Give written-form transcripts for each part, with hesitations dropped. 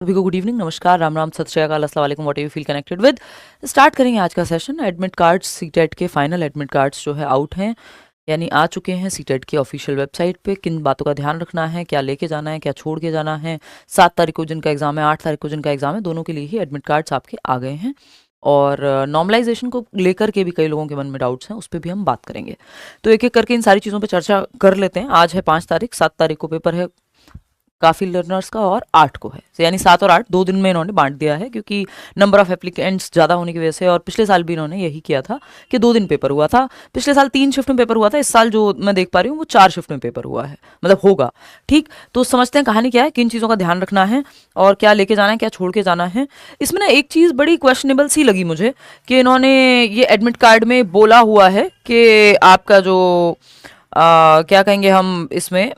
सभी को good evening, नमस्कार, राम राम, सत श्री अकाल, अस्सलाम वालेकुम, what you feel connected with. Start करेंगे आज का सेशन। एडमिट कार्ड्स, सीटेट के फाइनल एडमिट कार्ड्स जो है आउट हैं, यानी आ चुके हैं सीटेट की ऑफिशियल वेबसाइट पे। किन बातों का ध्यान रखना है, क्या लेके जाना है, क्या छोड़ के जाना है। 7 तारीख को जिनका एग्जाम है, 8 तारीख को जिनका एग्जाम है, दोनों के लिए ही एडमिट कार्ड्स आपके आ गए हैं। और नॉर्मलाइजेशन को लेकर के भी कई लोगों के मन में डाउट्स हैं, उस पर भी हम बात करेंगे। तो एक एक करके इन सारी चीज़ों पर चर्चा कर लेते हैं। आज है 5 तारीख, 7 तारीख को पेपर है काफ़ी लर्नर्स का, और 8 को है, यानी 7 और 8 2 दिन में इन्होंने बांट दिया है, क्योंकि नंबर ऑफ एप्लीकेंट्स ज़्यादा होने की वजह से। और पिछले साल भी इन्होंने यही किया था कि 2 दिन पेपर हुआ था। पिछले साल 3 शिफ्ट में पेपर हुआ था, इस साल जो मैं देख पा रही हूँ वो 4 शिफ्ट में पेपर हुआ है, मतलब होगा। ठीक, तो समझते हैं कहानी क्या है, किन चीज़ों का ध्यान रखना है और क्या लेके जाना है, क्या छोड़ के जाना है। इसमें ना एक चीज़ बड़ी क्वेश्चनेबल सी लगी मुझे कि इन्होंने ये एडमिट कार्ड में बोला हुआ है कि आपका जो क्या कहेंगे हम इसमें,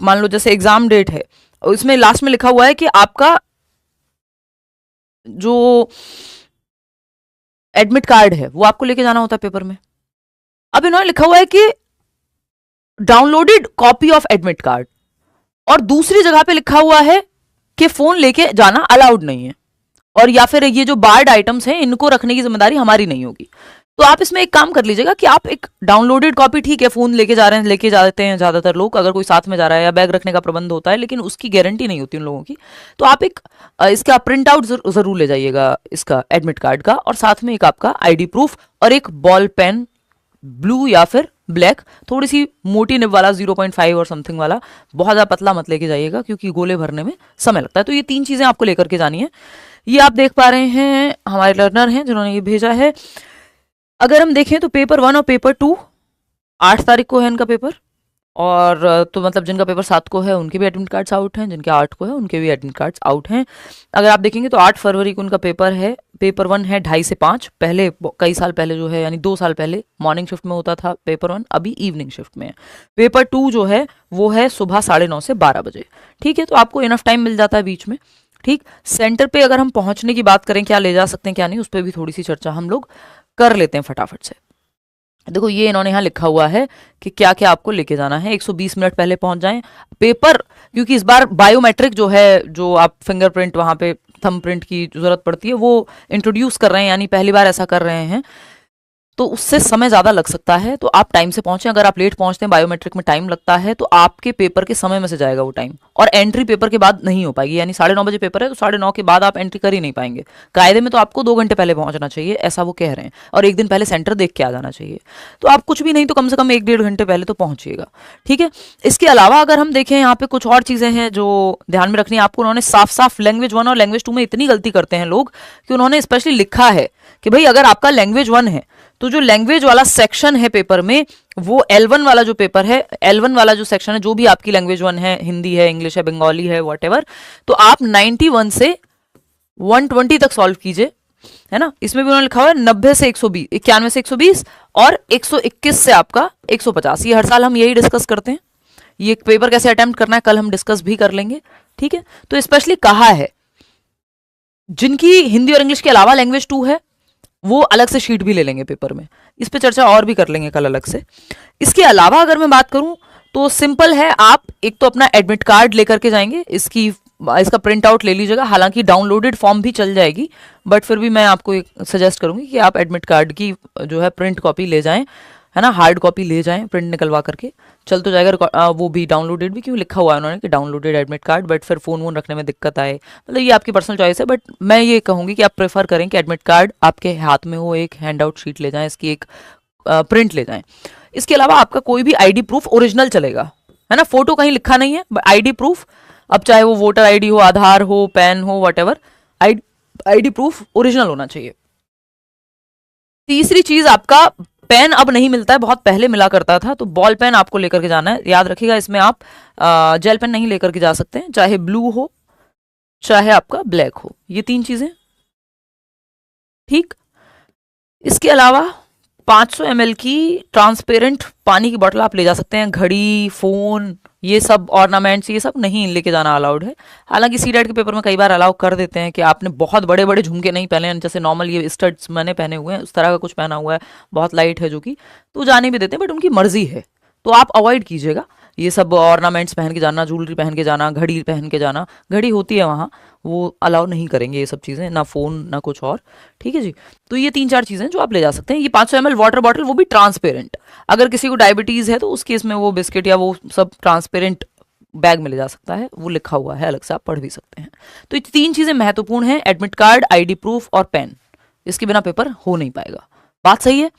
मान लो जैसे एग्जाम डेट है, इसमें लास्ट में लिखा हुआ है कि आपका जो एडमिट कार्ड है वो आपको लेके जाना होता है पेपर में। अब इन्होंने लिखा हुआ है कि downloaded copy of admit card, और दूसरी जगह पे लिखा हुआ है कि फोन लेके जाना अलाउड नहीं है, और या फिर ये जो बार्ड आइटम्स हैं इनको रखने की जिम्मेदारी हमारी नहीं होगी। तो आप इसमें एक काम कर लीजिएगा कि आप एक डाउनलोडेड कॉपी, ठीक है फोन लेके जा रहे हैं, लेके जाते हैं ज्यादातर लोग, अगर कोई साथ में जा रहा है या बैग रखने का प्रबंध होता है, लेकिन उसकी गारंटी नहीं होती उन लोगों की। तो आप एक इसका प्रिंट आउट जरूर ले जाइएगा, इसका एडमिट कार्ड का, और साथ में एक आपका आईडी प्रूफ और एक बॉल पेन, ब्लू या फिर ब्लैक, थोड़ी सी मोटी निब वाला 0.5 और समथिंग वाला, बहुत ज़्यादा पतला मत लेके जाइएगा क्योंकि गोले भरने में समय लगता है। तो ये 3 चीज़ें आपको लेकर के जानी है। ये आप देख पा रहे हैं हमारे लर्नर हैं जिन्होंने ये भेजा है। अगर हम देखें तो पेपर 1 और पेपर 2 8 तारीख को है इनका पेपर, और तो मतलब जिनका पेपर 7 को है उनके भी एडमिट कार्ड्स आउट हैं, जिनके 8 को है उनके भी एडमिट कार्ड्स आउट हैं। अगर आप देखेंगे तो 8 फरवरी को उनका पेपर है। पेपर 1 है 2:30 से 5, पहले कई साल पहले जो है, यानी 2 साल पहले मॉर्निंग शिफ्ट में होता था पेपर 1, अभी इवनिंग शिफ्ट में है। पेपर 2 जो है वो है सुबह 9:30 से 12 बजे। ठीक है, तो आपको इनफ टाइम मिल जाता है बीच में। ठीक, सेंटर पे अगर हम पहुंचने की बात करें, क्या ले जा सकते हैं क्या नहीं, उस पर भी थोड़ी सी चर्चा हम लोग कर लेते हैं फटाफट से। देखो ये इन्होंने यहाँ लिखा हुआ है कि क्या क्या आपको लेके जाना है। 120 मिनट पहले पहुंच जाएं पेपर, क्योंकि इस बार बायोमेट्रिक जो है, जो आप फिंगरप्रिंट वहां पे थंब प्रिंट की जरूरत पड़ती है, वो इंट्रोड्यूस कर रहे हैं, यानी पहली बार ऐसा कर रहे हैं, तो उससे समय ज़्यादा लग सकता है। तो आप टाइम से पहुंचें। अगर आप लेट पहुंचते हैं, बायोमेट्रिक में टाइम लगता है, तो आपके पेपर के समय में से जाएगा वो टाइम, और एंट्री पेपर के बाद नहीं हो पाएगी। यानी 9:30 बजे पेपर है तो 9:30 के बाद आप एंट्री कर ही नहीं पाएंगे। कायदे में तो आपको 2 घंटे पहले पहुंचना चाहिए, ऐसा वो कह रहे हैं, और एक दिन पहले सेंटर देख के आ जाना चाहिए। तो आप कुछ भी नहीं तो कम से कम 1-1.5 घंटे पहले तो पहुंचिएगा। ठीक है, इसके अलावा अगर हम देखें यहाँ पे कुछ और चीज़ें हैं जो ध्यान में रखनी है आपको। उन्होंने साफ साफ लैंग्वेज 1 और लैंग्वेज 2 में इतनी गलती करते हैं लोग कि उन्होंने स्पेशली लिखा है कि भाई अगर आपका लैंग्वेज 1 है तो जो लैंग्वेज वाला सेक्शन है पेपर में, वो L1 वाला जो पेपर है, L1 वाला जो सेक्शन है, जो भी आपकी लैंग्वेज 1 है, हिंदी है, इंग्लिश है, बंगाली है, वॉटेवर, तो आप 91 से 120 तक सॉल्व कीजिए, है ना। इसमें भी उन्होंने लिखा हुआ है 90 से 120, 91 से 120, और 121 से आपका 150। ये हर साल हम यही डिस्कस करते हैं। ये पेपर कैसे अटेम्प्ट करना है कल हम डिस्कस भी कर लेंगे। ठीक है, तो स्पेशली कहा है जिनकी हिंदी और इंग्लिश के अलावा लैंग्वेज 2 है वो अलग से शीट भी ले लेंगे पेपर में। इस पे चर्चा और भी कर लेंगे कल अलग से। इसके अलावा अगर मैं बात करूं तो सिंपल है, आप एक तो अपना एडमिट कार्ड लेकर के जाएंगे, इसका प्रिंट आउट ले लीजिएगा। हालांकि डाउनलोडेड फॉर्म भी चल जाएगी, बट फिर भी मैं आपको एक सजेस्ट करूंगी कि आप एडमिट कार्ड की जो है प्रिंट कॉपी ले जाएं, है ना, हार्ड कॉपी ले जाएं, प्रिंट निकलवा करके चल तो जाएगा। वो भी डाउनलोडेड भी, क्यों लिखा हुआ है उन्होंने कि डाउनलोडेड एडमिट कार्ड, बट फिर फोन वोन रखने में दिक्कत आए, मतलब ये आपकी पर्सनल चॉइस है। बट मैं ये कहूँगी कि आप प्रेफर करें कि एडमिट कार्ड आपके हाथ में हो, एक हैंड आउट शीट ले जाएं, इसकी एक प्रिंट ले जाएं। इसके अलावा आपका कोई भी आईडी प्रूफ ओरिजिनल चलेगा, है ना, फोटो कहीं लिखा नहीं है, आईडी प्रूफ, अब चाहे वो वोटर आईडी हो, आधार हो, पैन हो, वट आईडी प्रूफ ओरिजिनल होना चाहिए। तीसरी चीज, आपका पेन अब नहीं मिलता है, बहुत पहले मिला करता था, तो बॉल पेन आपको लेकर के जाना है। याद रखिएगा इसमें आप जेल पेन नहीं लेकर के जा सकते हैं, चाहे ब्लू हो चाहे आपका ब्लैक हो, ये 3 चीजें। ठीक, इसके अलावा 500 ml की ट्रांसपेरेंट पानी की बोतल आप ले जा सकते हैं। घड़ी, फोन, ये सब ऑर्नामेंट्स, ये सब नहीं लेके जाना अलाउड है। हालांकि सीटेट के पेपर में कई बार अलाउ कर देते हैं कि आपने बहुत बड़े बड़े झुमके नहीं पहने हैं, जैसे नॉर्मल ये स्टड्स मैंने पहने हुए हैं, उस तरह का कुछ पहना हुआ है, बहुत लाइट है जो कि, तो जाने भी देते हैं, बट उनकी मर्जी है, तो आप अवॉइड कीजिएगा। ये सब ऑर्नामेंट्स पहन के जाना, ज्वेलरी पहन के जाना, घड़ी पहन के जाना, घड़ी होती है वहाँ, वो अलाउ नहीं करेंगे ये सब चीज़ें, ना फ़ोन ना कुछ और, ठीक है जी। तो ये 3-4 चीज़ें जो आप ले जा सकते हैं। ये 500 ml वाटर बॉटल, वो भी ट्रांसपेरेंट, अगर किसी को डायबिटीज़ है तो उस केस में वो बिस्किट या वो सब ट्रांसपेरेंट बैग में ले जा सकता है, वो लिखा हुआ है अलग से, आप पढ़ भी सकते हैं। तो ये 3 चीज़ें महत्वपूर्ण हैं, एडमिट कार्ड, आईडी प्रूफ और पेन, इसके बिना पेपर हो नहीं पाएगा। बात सही है,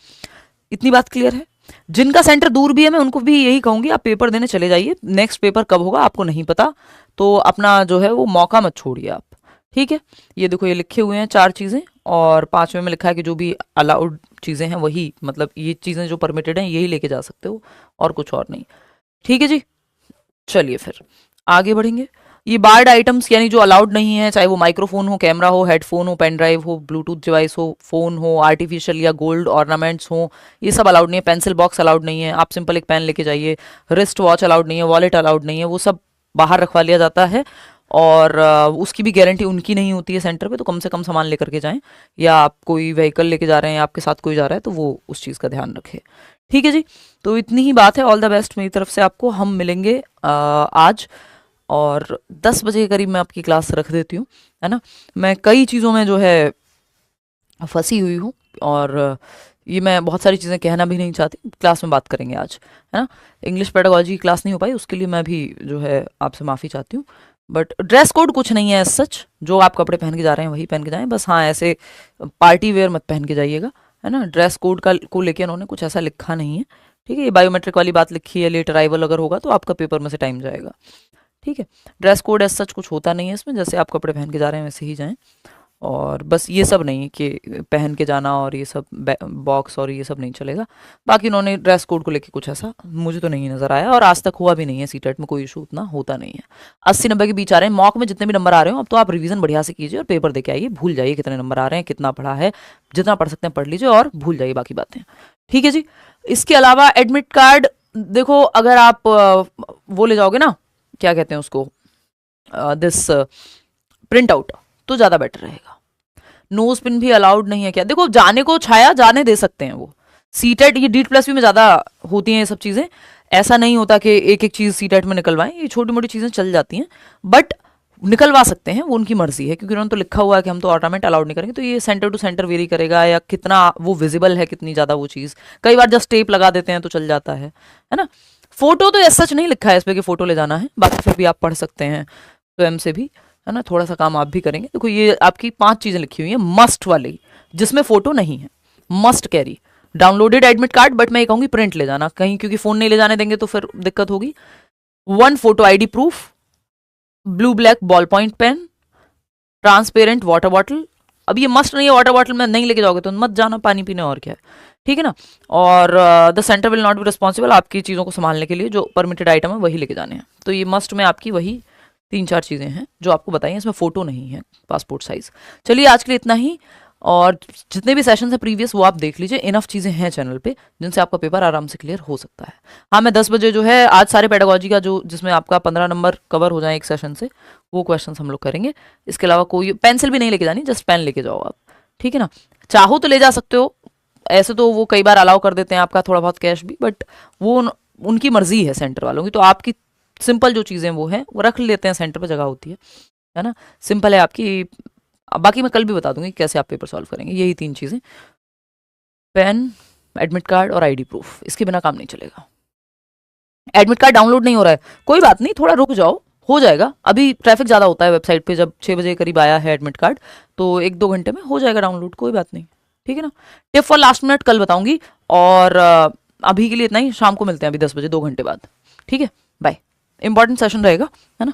इतनी बात क्लियर है। जिनका सेंटर दूर भी है मैं उनको भी यही कहूंगी, आप पेपर देने चले जाइए, नेक्स्ट पेपर कब होगा आपको नहीं पता, तो अपना जो है वो मौका मत छोड़िए आप, ठीक है। ये देखो ये लिखे हुए हैं 4 चीज़ें, और 5वें में लिखा है कि जो भी अलाउड चीज़ें हैं वही, मतलब ये चीज़ें जो परमिटेड हैं यही लेके जा सकते हो, और कुछ और नहीं, ठीक है जी। चलिए फिर आगे बढ़ेंगे। ये बार्ड आइटम्स यानी जो अलाउड नहीं है, चाहे वो माइक्रोफोन हो, कैमरा हो, हेडफोन हो, पेन ड्राइव हो, ब्लूटूथ डिवाइस हो, फोन हो, आर्टिफिशियल या गोल्ड ऑर्नामेंट्स हो, ये सब अलाउड नहीं है। पेंसिल बॉक्स अलाउड नहीं है, आप सिंपल एक पेन लेके जाइए। रिस्ट वॉच अलाउड नहीं है, वॉलेट अलाउड नहीं है, वो सब बाहर रखवा लिया जाता है, और उसकी भी गारंटी उनकी नहीं होती है सेंटर पे, तो कम से कम सामान लेकर के जाएं, या आप कोई व्हीकल लेके जा रहे हैं, आपके साथ कोई जा रहा है तो वो उस चीज़ का ध्यान रखे, ठीक है जी। तो इतनी ही बात है, ऑल द बेस्ट मेरी तरफ से आपको। हम मिलेंगे आज, और 10 बजे के करीब मैं आपकी क्लास रख देती हूँ, है ना। मैं कई चीज़ों में जो है फंसी हुई हूँ, और ये मैं बहुत सारी चीज़ें कहना भी नहीं चाहती, क्लास में बात करेंगे आज, है ना। इंग्लिश पेडागोजी की क्लास नहीं हो पाई, उसके लिए मैं भी जो है आपसे माफ़ी चाहती हूँ। बट ड्रेस कोड कुछ नहीं है सच, जो आप कपड़े पहन के जा रहे हैं वही पहन के जाएं, बस हाँ ऐसे पार्टी वेयर मत पहन के जाइएगा, है ना। ड्रेस कोड का को लेके उन्होंने कुछ ऐसा लिखा नहीं है, ठीक है। ये बायोमेट्रिक वाली बात लिखी है, लेट अराइवल अगर होगा तो आपका पेपर में से टाइम जाएगा, ठीक है। ड्रेस कोड एज सच कुछ होता नहीं है इसमें, जैसे आप कपड़े पहन के जा रहे हैं वैसे ही जाएं, और बस ये सब नहीं कि पहन के जाना और ये सब बॉक्स और ये सब नहीं चलेगा। बाकी उन्होंने ड्रेस कोड को लेके कुछ ऐसा मुझे तो नहीं नज़र आया, और आज तक हुआ भी नहीं है, सीटेट में कोई इशू उतना होता नहीं है। 80-90 के बीच आ रहे हैं, मॉक में जितने भी नंबर आ रहे हो अब तो आप रिवीजन बढ़िया से कीजिए और पेपर दे के आइए, भूल जाइए कितने नंबर आ रहे हैं, कितना पढ़ा है, जितना पढ़ सकते हैं पढ़ लीजिए और भूल जाइए बाकी बातें, ठीक है जी। इसके अलावा एडमिट कार्ड देखो, अगर आप वो ले जाओगे ना, क्या कहते हैं उसको, दिस प्रिंट आउट, तो ज़्यादा बेटर रहेगा। नोज पिन भी अलाउड नहीं है क्या, देखो जाने को छाया जाने दे सकते हैं वो, सीटेट ये DEET+B में ज़्यादा होती हैं ये सब चीज़ें, ऐसा नहीं होता कि एक एक चीज़ सीटेट में निकलवाएं, ये छोटी मोटी चीज़ें चल जाती हैं, बट निकलवा सकते हैं, वो उनकी मर्जी है, क्योंकि उन्होंने तो लिखा हुआ है कि हम तो ऑर्नामेंट अलाउड नहीं करेंगे, तो ये सेंटर टू सेंटर वेरी करेगा, या कितना वो विजिबल है, कितनी ज़्यादा वो चीज़, कई बार जस्ट टेप लगा देते हैं तो चल जाता है ना। फोटो तो ऐसा सच नहीं लिखा है इस पर कि फोटो ले जाना है, बाकी फिर भी आप पढ़ सकते हैं स्वयं से भी, है ना। थोड़ा सा काम आप भी करेंगे। देखो ये आपकी 5 चीज़ें लिखी हुई हैं मस्ट वाली, जिसमें फोटो नहीं है, must carry downloaded admit card, but मैं ये कहूँगी प्रिंट ले जाना कहीं, क्योंकि फ़ोन नहीं ले जाने देंगे तो फिर दिक्कत होगी। 1 photo ID proof, blue black ball point pen, transparent water bottle, अब ये मस्ट नहीं है, वाटर बॉटल में नहीं लेके जाओगे तो मत जाना पानी पीने, और क्या है, ठीक है ना। और the centre will not be responsible, आपकी चीज़ों को संभालने के लिए जो परमिटेड आइटम है वही लेके जाने हैं। तो ये मस्ट में आपकी वही 3-4 चीज़ें हैं जो आपको बताइए, इसमें फ़ोटो नहीं है, पासपोर्ट साइज़। चलिए आज के लिए इतना ही, और जितने भी सेशन है प्रीवियस वो आप देख लीजिए, इनफ चीज़ें हैं चैनल पे जिनसे आपका पेपर आराम से क्लियर हो सकता है। हाँ मैं 10 बजे जो है आज सारे पेडागोजी का जो जिसमें आपका 15 नंबर कवर हो जाए एक सेशन से, वो क्वेश्चन हम लोग करेंगे। इसके अलावा कोई पेंसिल भी नहीं लेके जानी, जस्ट पेन लेके जाओ आप, ठीक है ना। चाहो तो ले जा सकते हो, ऐसे तो वो कई बार अलाउ कर देते हैं आपका थोड़ा बहुत कैश भी, बट वो उनकी मर्जी है सेंटर वालों की, तो आपकी सिंपल जो चीज़ें वो हैं वो रख लेते हैं, सेंटर पर जगह होती है ना, सिंपल है आपकी। बाकी मैं कल भी बता दूंगी कैसे आप पेपर सॉल्व करेंगे। यही 3 चीज़ें, पेन, एडमिट कार्ड और ID प्रूफ, इसके बिना काम नहीं चलेगा। एडमिट कार्ड डाउनलोड नहीं हो रहा है, कोई बात नहीं, थोड़ा रुक जाओ, हो जाएगा। अभी ट्रैफिक ज़्यादा होता है वेबसाइट पे, जब 6 बजे करीब आया है एडमिट कार्ड तो 1-2 घंटे में हो जाएगा डाउनलोड, कोई बात नहीं, ठीक है ना। टिप फॉर लास्ट मिनट कल बताऊंगी, और अभी के लिए इतना ही, शाम को मिलते हैं अभी 10 बजे 2 घंटे बाद, ठीक है। बाय, इंपॉर्टेंट सेशन रहेगा, है ना।